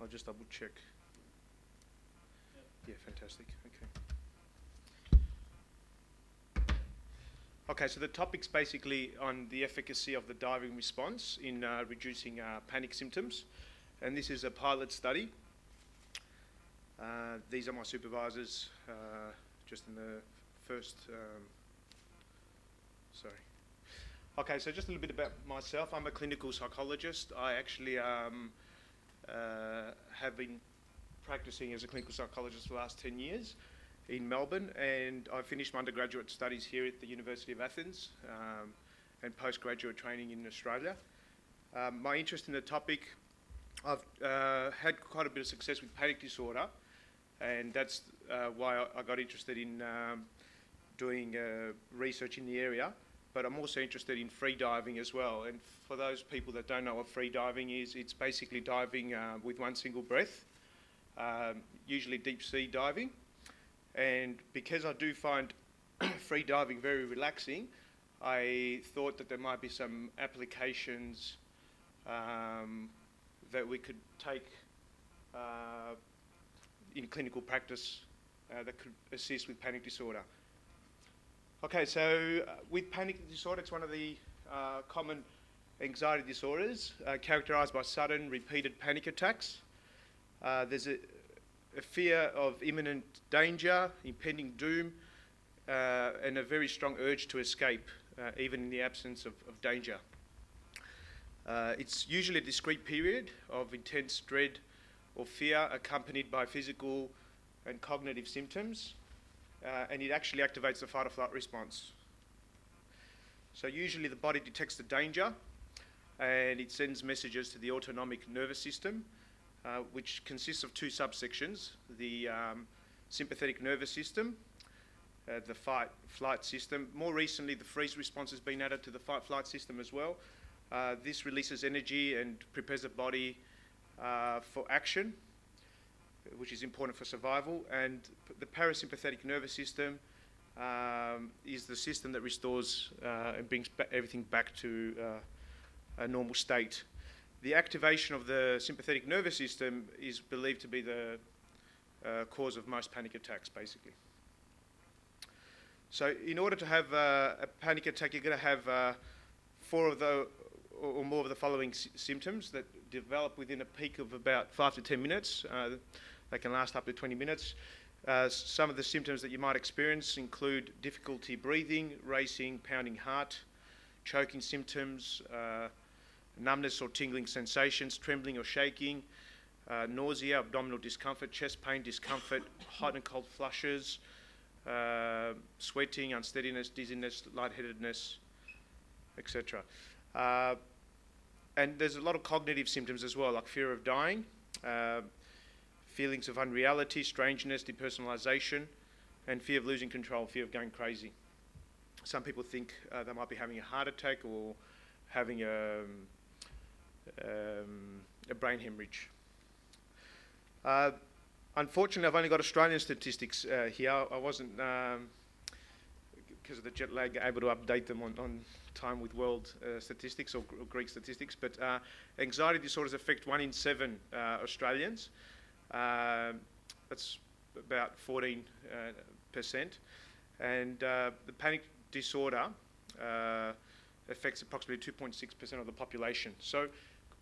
I'll just double check. Yeah, fantastic. Okay. Okay, so the topic's basically on the efficacy of the diving response in reducing panic symptoms. And this is a pilot study. These are my supervisors, just in the first, sorry. Okay, so just a little bit about myself. I'm a clinical psychologist. I actually have been practicing as a clinical psychologist for the last 10 years in Melbourne, and I finished my undergraduate studies here at the University of Athens and postgraduate training in Australia. My interest in the topic, I've had quite a bit of success with panic disorder, and that's why I got interested in doing research in the area. But I'm also interested in free diving as well. And for those people that don't know what free diving is, it's basically diving with one single breath, usually deep sea diving. And because I do find free diving very relaxing, I thought that there might be some applications that we could take in clinical practice that could assist with panic disorder. Okay, so with panic disorder, it's one of the common anxiety disorders characterised by sudden, repeated panic attacks. There's a fear of imminent danger, impending doom, and a very strong urge to escape, even in the absence of danger. It's usually a discrete period of intense dread or fear accompanied by physical and cognitive symptoms. And it actually activates the fight or flight response. So usually the body detects the danger and it sends messages to the autonomic nervous system, which consists of two subsections, the sympathetic nervous system, the fight-flight system. More recently, the freeze response has been added to the fight-flight system as well. This releases energy and prepares the body for action, which is important for survival. And the parasympathetic nervous system is the system that restores and brings everything back to a normal state. The activation of the sympathetic nervous system is believed to be the cause of most panic attacks, basically. So in order to have a panic attack, you're going to have 4 of the or more of the following symptoms that develop within a peak of about 5 to 10 minutes. They can last up to 20 minutes. Some of the symptoms that you might experience include difficulty breathing, racing, pounding heart, choking symptoms, numbness or tingling sensations, trembling or shaking, nausea, abdominal discomfort, chest pain, discomfort, hot and cold flushes, sweating, unsteadiness, dizziness, lightheadedness, etc. And there's a lot of cognitive symptoms as well, like fear of dying, feelings of unreality, strangeness, depersonalization, and fear of losing control, fear of going crazy. Some people think they might be having a heart attack or having a brain hemorrhage. Unfortunately, I've only got Australian statistics here. I wasn't, because of the jet lag, able to update them on time with world statistics or Greek statistics. But anxiety disorders affect 1 in 7 Australians. That's about 14%. And the panic disorder affects approximately 2.6% of the population. So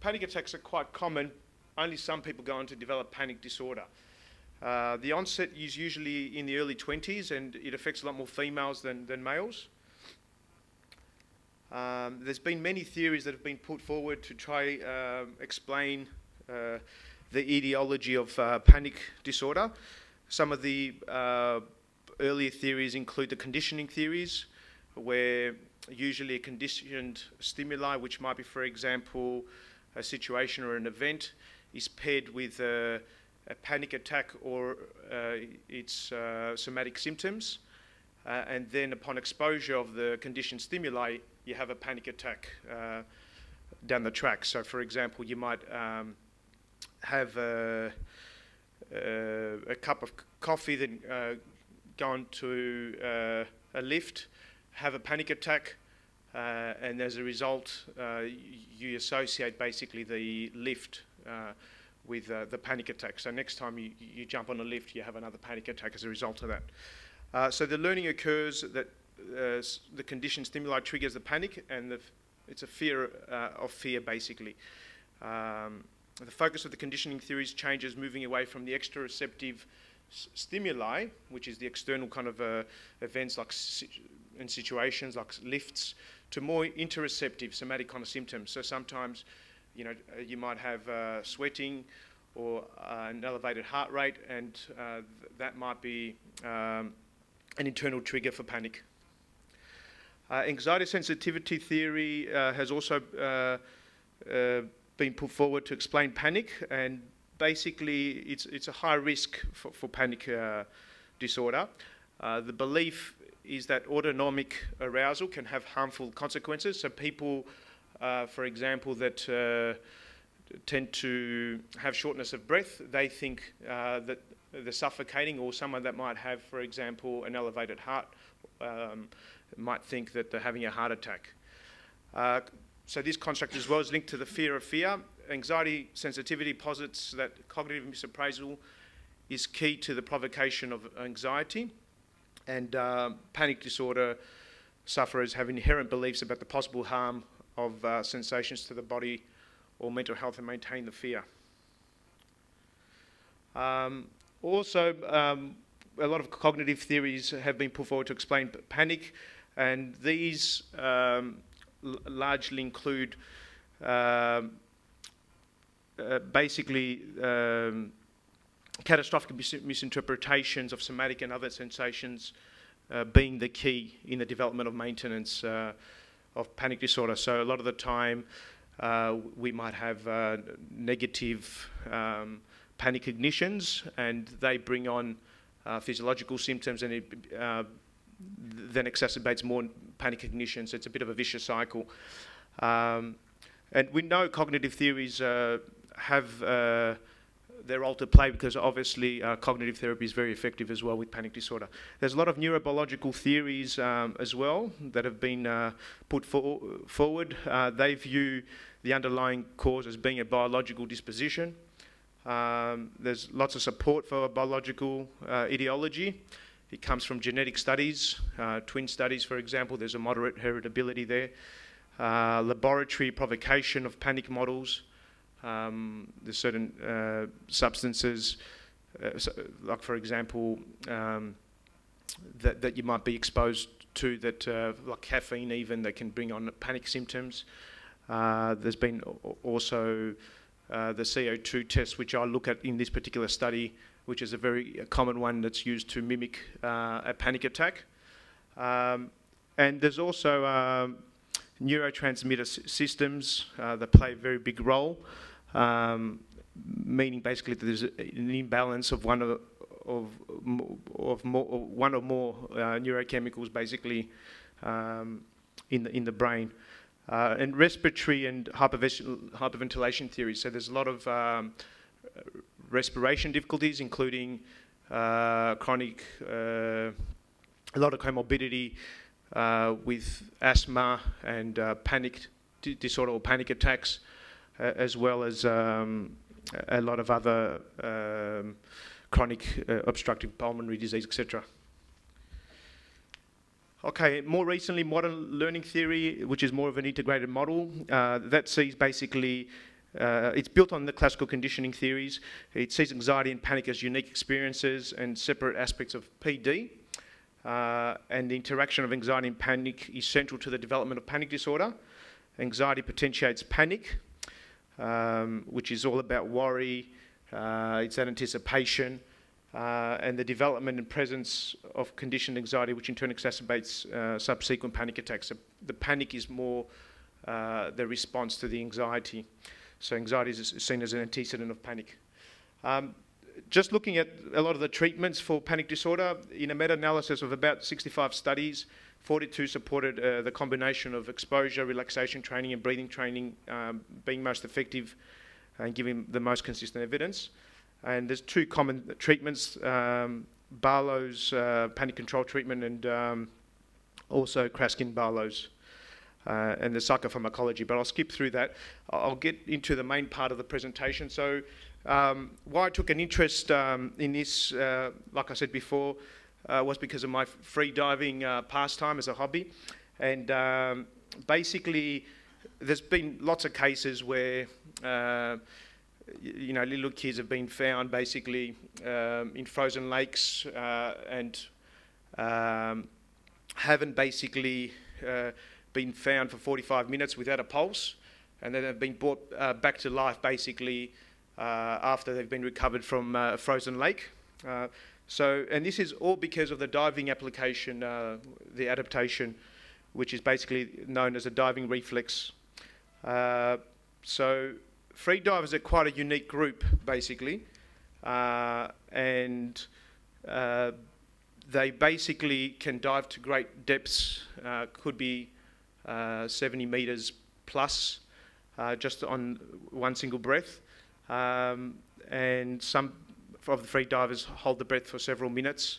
panic attacks are quite common. Only some people go on to develop panic disorder. The onset is usually in the early 20s, and it affects a lot more females than males. There's been many theories that have been put forward to try explain the etiology of panic disorder. Some of the earlier theories include the conditioning theories, where usually a conditioned stimuli, which might be, for example, a situation or an event, is paired with a panic attack or its somatic symptoms. And then upon exposure of the conditioned stimuli, you have a panic attack down the track. So, for example, you might have a cup of coffee, then go onto a lift, have a panic attack, and as a result, you associate basically the lift with the panic attack. So next time you jump on a lift, you have another panic attack as a result of that. So the learning occurs that the condition stimuli triggers the panic, and it's a fear of fear, basically. The focus of the conditioning theories changes, moving away from the exteroceptive stimuli, which is the external kind of events like and situations like lifts, to more interoceptive somatic kind of symptoms. So sometimes, you might have sweating or an elevated heart rate, and that might be an internal trigger for panic. Anxiety sensitivity theory has also been put forward to explain panic, and basically it's a high risk for panic disorder. The belief is that autonomic arousal can have harmful consequences. So people, for example, that tend to have shortness of breath, they think that they're suffocating, or someone that might have, for example, an elevated heart might think that they're having a heart attack. So this construct as well is linked to the fear of fear. Anxiety sensitivity posits that cognitive misappraisal is key to the provocation of anxiety, and panic disorder sufferers have inherent beliefs about the possible harm of sensations to the body or mental health and maintain the fear. Also, a lot of cognitive theories have been put forward to explain panic, and these largely include basically catastrophic misinterpretations of somatic and other sensations being the key in the development of maintenance of panic disorder. So a lot of the time we might have negative panic cognitions, and they bring on physiological symptoms, and it then exacerbates more panic cognition. So it's a bit of a vicious cycle. And we know cognitive theories have their role to play, because obviously cognitive therapy is very effective as well with panic disorder. There's a lot of neurobiological theories as well that have been put forward. They view the underlying cause as being a biological disposition. There's lots of support for biological etiology. It comes from genetic studies, twin studies, for example. There's a moderate heritability there. Laboratory provocation of panic models. There's certain substances, like for example, that you might be exposed to, that like caffeine even, that can bring on panic symptoms. There's been also the CO2 test, which I look at in this particular study, which is a very common one that's used to mimic a panic attack. And there's also neurotransmitter systems that play a very big role, meaning basically that there's an imbalance of one or more neurochemicals basically in the brain. And respiratory and hyperventilation theories. So there's a lot of respiration difficulties, including chronic, a lot of comorbidity with asthma and panic disorder or panic attacks, as well as a lot of other chronic obstructive pulmonary disease, etc. Okay, more recently, modern learning theory, which is more of an integrated model, that sees basically, it's built on the classical conditioning theories. It sees anxiety and panic as unique experiences and separate aspects of PD. And the interaction of anxiety and panic is central to the development of panic disorder. Anxiety potentiates panic, which is all about worry, it's that anticipation, and the development and presence of conditioned anxiety, which in turn exacerbates subsequent panic attacks. So the panic is more the response to the anxiety. So anxiety is seen as an antecedent of panic. Just looking at a lot of the treatments for panic disorder, in a meta-analysis of about 65 studies, 42 supported the combination of exposure, relaxation training and breathing training being most effective and giving the most consistent evidence. And there's two common treatments, Barlow's panic control treatment and also Kraskin-Barlow's. and the psychopharmacology, but I'll skip through that. I'll get into the main part of the presentation. So why I took an interest in this, like I said before, was because of my free diving pastime as a hobby. And basically, there's been lots of cases where you know, little kids have been found basically in frozen lakes and haven't basically been found for 45 minutes without a pulse, and then have been brought back to life basically after they've been recovered from a frozen lake. And this is all because of the diving application, the adaptation, which is basically known as a diving reflex. So free divers are quite a unique group, basically, and they basically can dive to great depths, could be 70 metres plus, just on one single breath. And some of the free divers hold the breath for several minutes.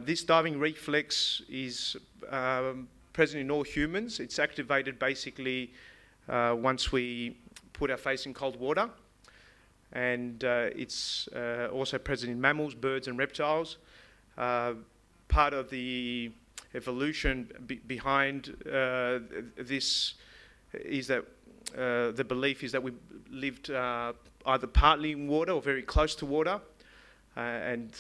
This diving reflex is present in all humans. It's activated basically once we put our face in cold water, and it's also present in mammals, birds and reptiles. Part of the evolution behind this is that the belief is that we lived either partly in water or very close to water, and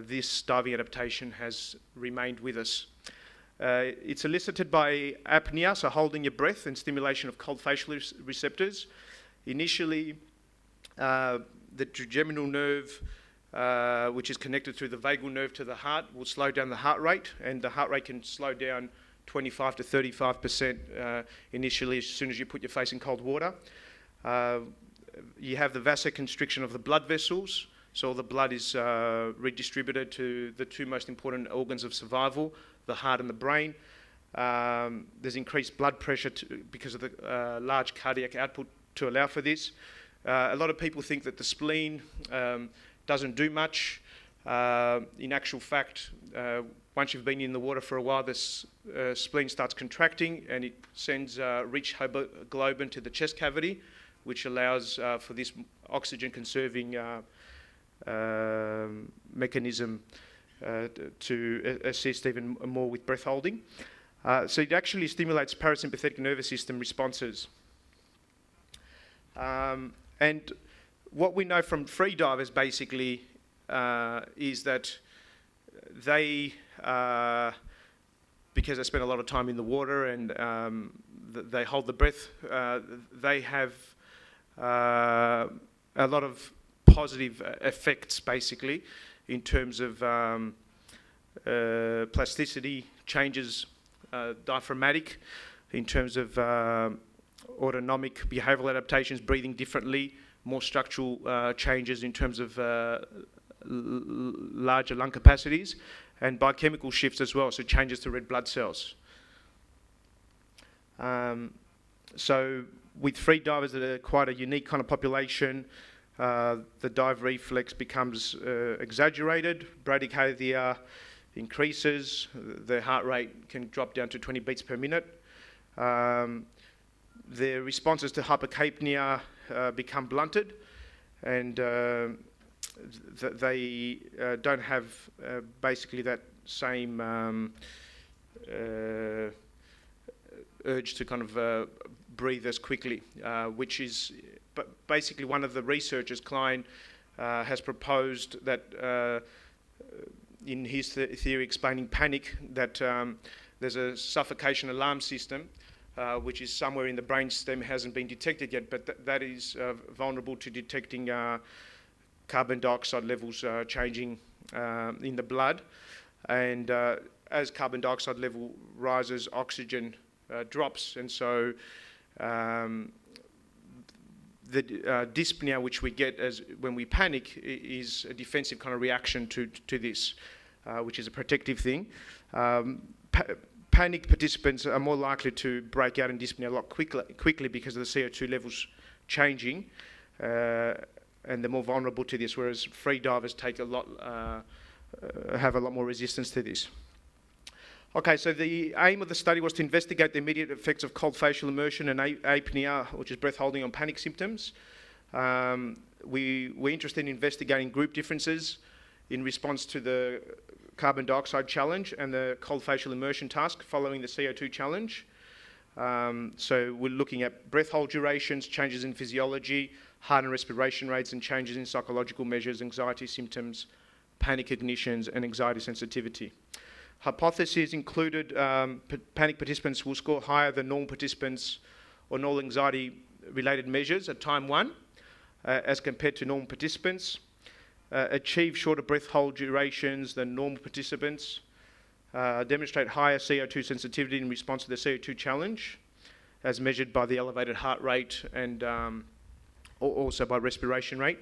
this diving adaptation has remained with us. It's elicited by apnea, so holding your breath, and stimulation of cold facial receptors. Initially, the trigeminal nerve, which is connected through the vagal nerve to the heart, will slow down the heart rate, and the heart rate can slow down 25 to 35% initially as soon as you put your face in cold water. You have the vasoconstriction of the blood vessels, so all the blood is redistributed to the two most important organs of survival, the heart and the brain. There's increased blood pressure because of the large cardiac output to allow for this. A lot of people think that the spleen doesn't do much. In actual fact, once you've been in the water for a while, the spleen starts contracting and it sends rich hemoglobin to the chest cavity, which allows for this oxygen-conserving mechanism to assist even more with breath holding. So it actually stimulates parasympathetic nervous system responses. And what we know from free divers basically is that they, because they spend a lot of time in the water and they hold the breath, they have a lot of positive effects basically in terms of plasticity, changes diaphragmatic, in terms of autonomic behavioural adaptations, breathing differently, more structural changes in terms of larger lung capacities, and biochemical shifts as well, so changes to red blood cells. So with free divers that are quite a unique kind of population, the dive reflex becomes exaggerated, bradycardia increases, their heart rate can drop down to 20 beats per minute. Their responses to hypercapnia become blunted, and they don't have basically that same urge to kind of breathe as quickly, which is basically one of the researchers, Klein, has proposed that in his theory explaining panic, that there's a suffocation alarm system which is somewhere in the brainstem, hasn't been detected yet, but that is vulnerable to detecting carbon dioxide levels changing in the blood. And as carbon dioxide level rises, oxygen drops, and so the dyspnea which we get as when we panic is a defensive kind of reaction to this, which is a protective thing. Panic participants are more likely to break out in dyspnea a lot quickly because of the CO2 levels changing, and they're more vulnerable to this, whereas free divers take a lot, have a lot more resistance to this. Okay, so the aim of the study was to investigate the immediate effects of cold facial immersion and apnea, which is breath holding, on panic symptoms. We were interested in investigating group differences in response to the carbon dioxide challenge and the cold facial immersion task following the CO2 challenge. So we're looking at breath hold durations, changes in physiology, heart and respiration rates, and changes in psychological measures, anxiety symptoms, panic cognitions, and anxiety sensitivity. Hypotheses included panic participants will score higher than normal participants on all anxiety-related measures at time 1 as compared to normal participants, achieve shorter breath hold durations than normal participants, demonstrate higher CO2 sensitivity in response to the CO2 challenge as measured by the elevated heart rate and also by respiration rate.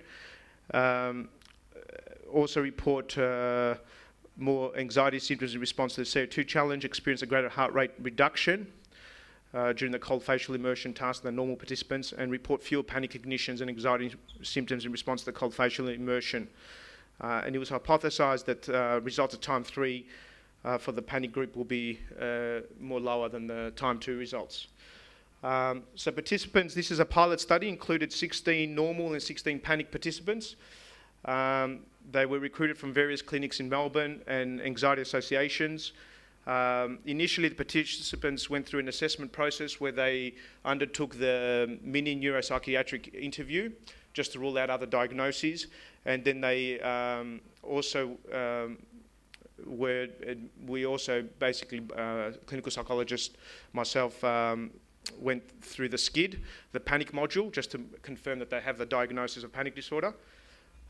Also report more anxiety symptoms in response to the CO2 challenge, experience a greater heart rate reduction during the cold facial immersion task than normal participants, and report fewer panic cognitions and anxiety symptoms in response to the cold facial immersion. And it was hypothesized that results at time 3 for the panic group will be more lower than the time 2 results. So participants, this is a pilot study, included 16 normal and 16 panic participants. They were recruited from various clinics in Melbourne and anxiety associations. Initially, the participants went through an assessment process where they undertook the mini neuropsychiatric interview just to rule out other diagnoses, and then they we also basically, clinical psychologist, myself, went through the SCID, the panic module, just to confirm that they have the diagnosis of panic disorder.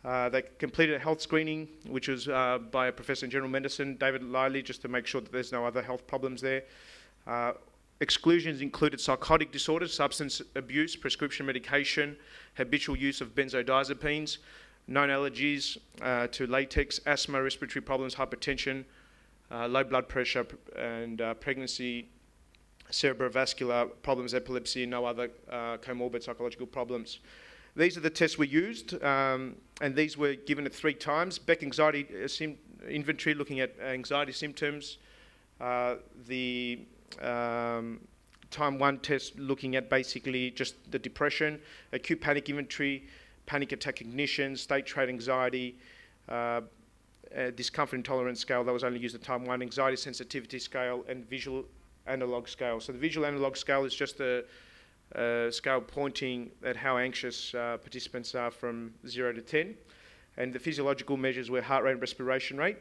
They completed a health screening, which was by a professor in general medicine, David Liley, just to make sure that there's no other health problems there. Exclusions included psychotic disorders, substance abuse, prescription medication, habitual use of benzodiazepines, known allergies to latex, asthma, respiratory problems, hypertension, low blood pressure, and pregnancy, cerebrovascular problems, epilepsy, and no other comorbid psychological problems. These are the tests we used, and these were given at 3 times. Beck Anxiety Inventory, looking at anxiety symptoms. The time 1 test, looking at basically just the depression. Acute Panic Inventory, panic attack cognition, state trait anxiety, discomfort intolerance scale, that was only used at time 1, anxiety sensitivity scale, and visual analog scale. So the visual analog scale is just a scale pointing at how anxious participants are from 0 to 10. And the physiological measures were heart rate and respiration rate.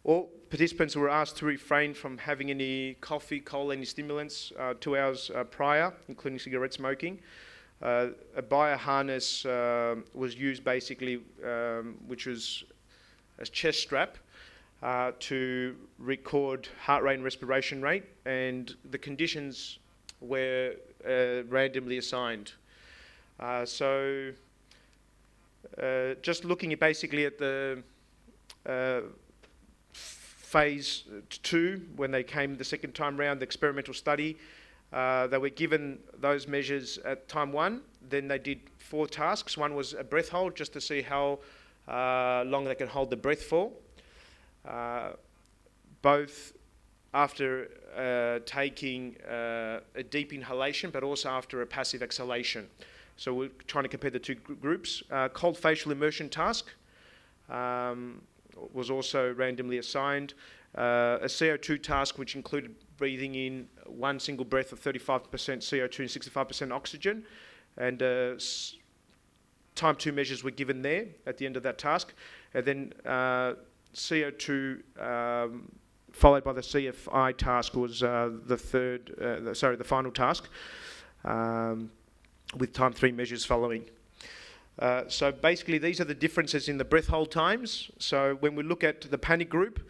All participants were asked to refrain from having any coffee, cola, any stimulants 2 hours prior, including cigarette smoking. A bioharness was used basically, which was a chest strap to record heart rate and respiration rate, and the conditions were randomly assigned. So just looking at basically at the phase 2, when they came the second time round, the experimental study, they were given those measures at time 1. Then they did 4 tasks. One was a breath hold, just to see how long they can hold the breath for. Both after taking a deep inhalation, but also after a passive exhalation. So we're trying to compare the 2 groups. Cold facial immersion task was also randomly assigned. A CO2 task, which included breathing in 1 single breath of 35% CO2 and 65% oxygen. And time 2 measures were given there at the end of that task. And then CO2 followed by the CFI task was the final task, with time 3 measures following. So basically these are the differences in the breath hold times. So when we look at the panic group,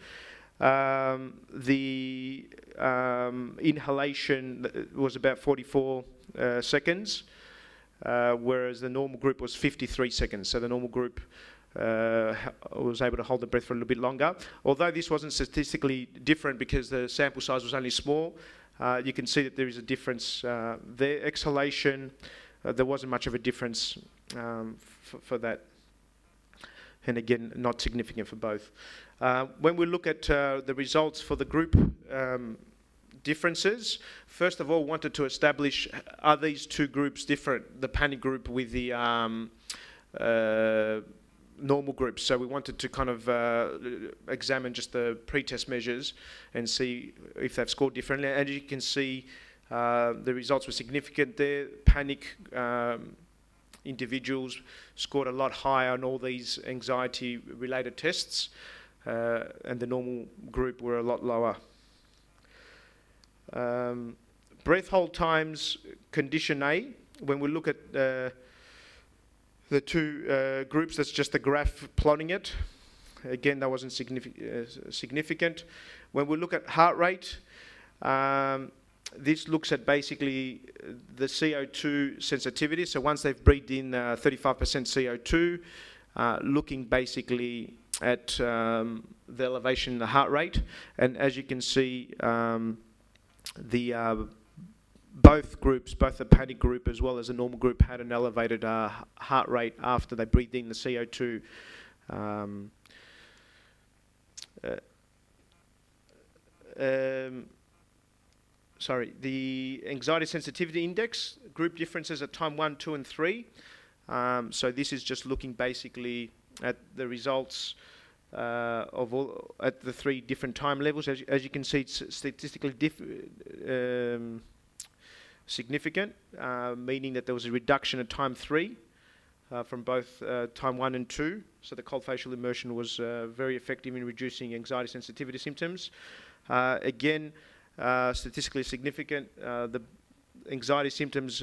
the inhalation was about 44 seconds, whereas the normal group was 53 seconds. So the normal group was able to hold the breath for a little bit longer. Although this wasn't statistically different because the sample size was only small, you can see that there is a difference there. Exhalation, there wasn't much of a difference for that. and again, not significant for both. When we look at the results for the group differences, first of all, wanted to establish, are these two groups different? The panic group with the normal groups. So we wanted to kind of examine just the pre-test measures and see if they've scored differently. As you can see, the results were significant there. Panic individuals scored a lot higher on all these anxiety-related tests, and the normal group were a lot lower. Breath hold times, condition A, when we look at the two groups, that's just a graph plotting it. Again, that wasn't significant. When we look at heart rate, this looks at basically the CO2 sensitivity. So once they've breathed in 35% CO2, looking basically at the elevation in the heart rate. And as you can see, both groups, both the panic group as well as the normal group, had an elevated heart rate after they breathed in the CO2. The anxiety sensitivity index, group differences at time 1, 2, and 3. So this is just looking basically at the results at the 3 different time levels. As you can see, it's statistically significant, meaning that there was a reduction at time 3 from both time 1 and 2. So the cold facial immersion was very effective in reducing anxiety sensitivity symptoms. Again, statistically significant. The anxiety symptoms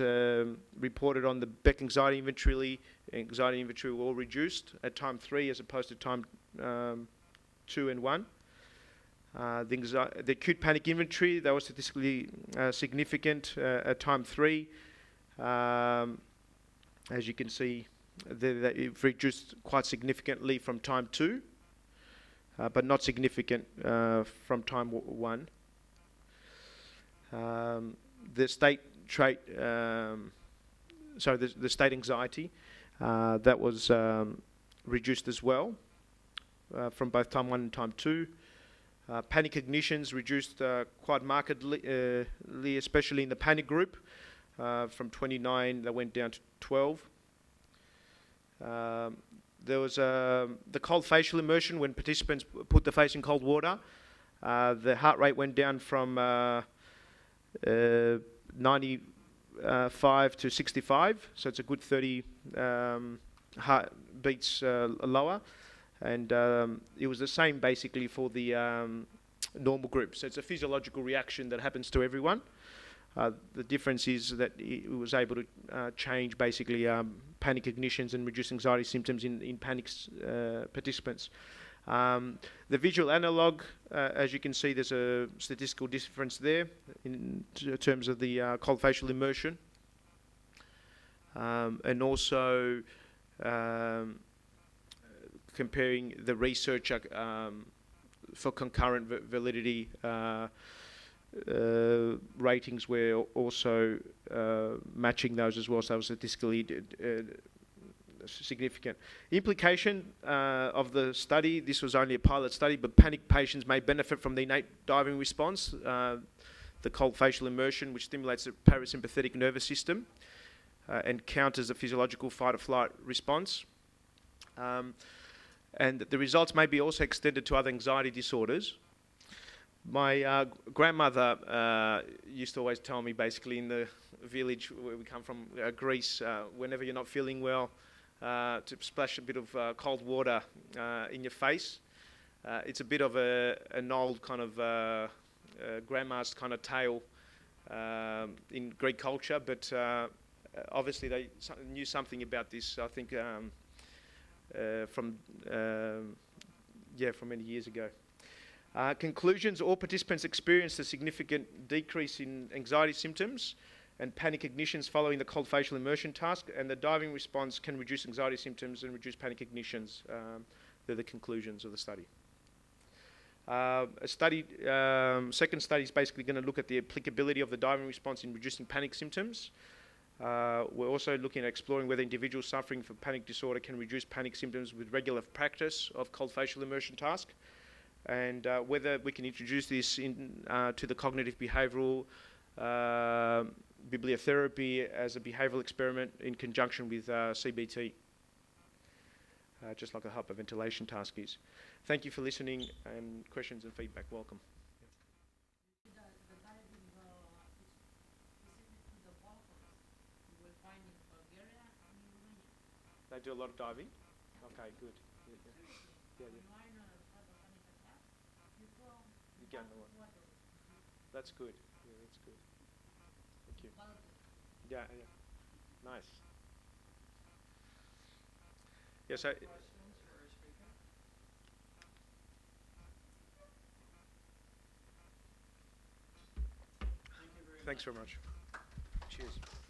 reported on the Beck anxiety inventory were all reduced at time 3 as opposed to time 2 and 1. The acute panic inventory, that was statistically significant at time 3. As you can see, it reduced quite significantly from time 2, but not significant from time 1. The state trait, the state anxiety, that was reduced as well from both time 1 and time 2. Panic cognitions reduced quite markedly, especially in the panic group. From 29, that went down to 12. There was the cold facial immersion. When participants put the face in cold water, the heart rate went down from 95 to 65, so it's a good 30 heartbeats lower. And it was the same basically for the normal group. So it's a physiological reaction that happens to everyone. The difference is that it was able to change basically panic cognitions and reduce anxiety symptoms in panic participants. The visual analog, as you can see, there's a statistical difference there in terms of the cold facial immersion. And also comparing the research for concurrent validity ratings, were also matching those as well, so it was statistically significant. Implication of the study, this was only a pilot study, but panic patients may benefit from the innate diving response, the cold facial immersion, which stimulates the parasympathetic nervous system and counters the physiological fight or flight response. And the results may be also extended to other anxiety disorders. My grandmother used to always tell me, basically in the village where we come from, Greece, whenever you're not feeling well, to splash a bit of cold water in your face. It's a bit of an old kind of grandma's kind of tale in Greek culture, but obviously they knew something about this, I think, from many years ago. Conclusions: all participants experienced a significant decrease in anxiety symptoms and panic cognitions following the cold facial immersion task, and the diving response can reduce anxiety symptoms and reduce panic cognitions. They're the conclusions of the study. Second study is basically going to look at the applicability of the diving response in reducing panic symptoms. We're also looking at exploring whether individuals suffering from panic disorder can reduce panic symptoms with regular practice of cold facial immersion task, and whether we can introduce this to the cognitive behavioural bibliotherapy as a behavioural experiment in conjunction with CBT, just like a hyperventilation task is. Thank you for listening, and questions and feedback, welcome. They do a lot of diving? Okay, good. Yeah. You go in the water. That's good. Yeah, that's good. Thank you. Yeah. Nice. Yeah, so... Questions for our speaker? Thank you very much. Thanks very much. Cheers.